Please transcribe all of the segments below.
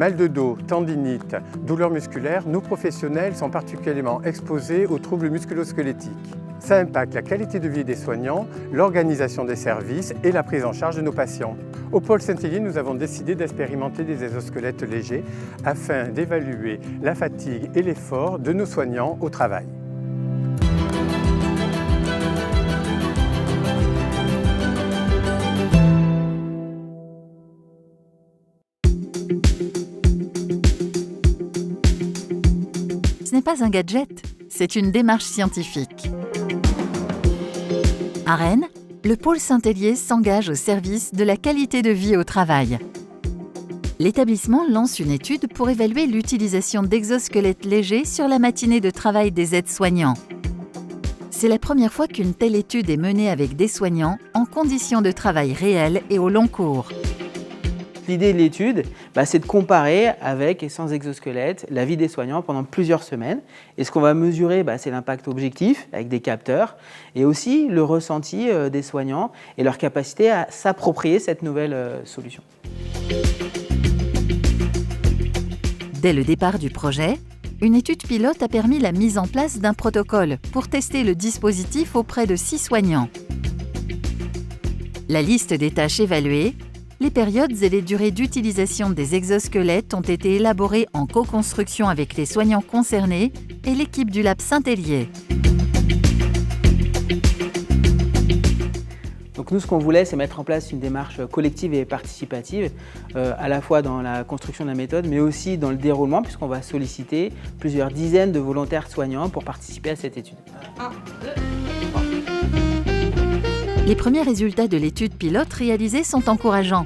Mal de dos, tendinite, douleurs musculaires, nos professionnels sont particulièrement exposés aux troubles musculo-squelettiques. Ça impacte la qualité de vie des soignants, l'organisation des services et la prise en charge de nos patients. Au pôle Saint-Hélier, nous avons décidé d'expérimenter des exosquelettes légers afin d'évaluer la fatigue et l'effort de nos soignants au travail. Ce n'est pas un gadget, c'est une démarche scientifique. À Rennes, le pôle Saint-Hélier s'engage au service de la qualité de vie au travail. L'établissement lance une étude pour évaluer l'utilisation d'exosquelettes légers sur la matinée de travail des aides-soignants. C'est la première fois qu'une telle étude est menée avec des soignants en conditions de travail réelles et au long cours. L'idée de l'étude, c'est de comparer avec et sans exosquelette la vie des soignants pendant plusieurs semaines. Et ce qu'on va mesurer, c'est l'impact objectif avec des capteurs et aussi le ressenti des soignants et leur capacité à s'approprier cette nouvelle solution. Dès le départ du projet, une étude pilote a permis la mise en place d'un protocole pour tester le dispositif auprès de 6 soignants. La liste des tâches évaluées, les périodes et les durées d'utilisation des exosquelettes ont été élaborées en co-construction avec les soignants concernés et l'équipe du Lab Saint-Hélier. Donc nous, ce qu'on voulait, c'est mettre en place une démarche collective et participative, à la fois dans la construction de la méthode, mais aussi dans le déroulement, puisqu'on va solliciter plusieurs dizaines de volontaires soignants pour participer à cette étude. Les premiers résultats de l'étude pilote réalisée sont encourageants.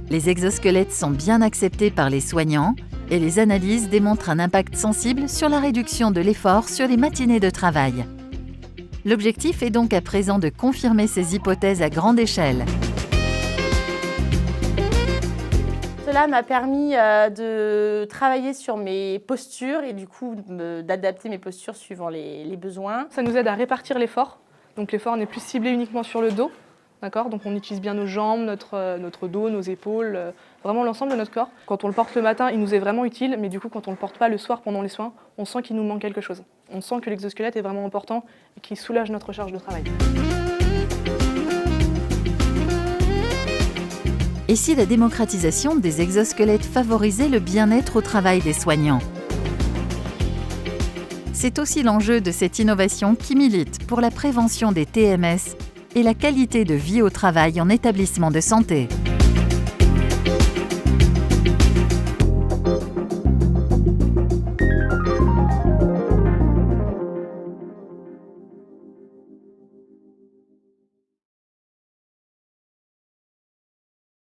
Les exosquelettes sont bien acceptés par les soignants et les analyses démontrent un impact sensible sur la réduction de l'effort sur les matinées de travail. L'objectif est donc à présent de confirmer ces hypothèses à grande échelle. Cela m'a permis de travailler sur mes postures et du coup d'adapter mes postures suivant les besoins. Ça nous aide à répartir l'effort. Donc l'effort n'est plus ciblé uniquement sur le dos. D'accord ? Donc on utilise bien nos jambes, notre dos, nos épaules, vraiment l'ensemble de notre corps. Quand on le porte le matin, il nous est vraiment utile, mais du coup quand on ne le porte pas le soir pendant les soins, on sent qu'il nous manque quelque chose. On sent que l'exosquelette est vraiment important et qu'il soulage notre charge de travail. Et si la démocratisation des exosquelettes favorisait le bien-être au travail des soignants ? C'est aussi l'enjeu de cette innovation qui milite pour la prévention des TMS et la qualité de vie au travail en établissement de santé.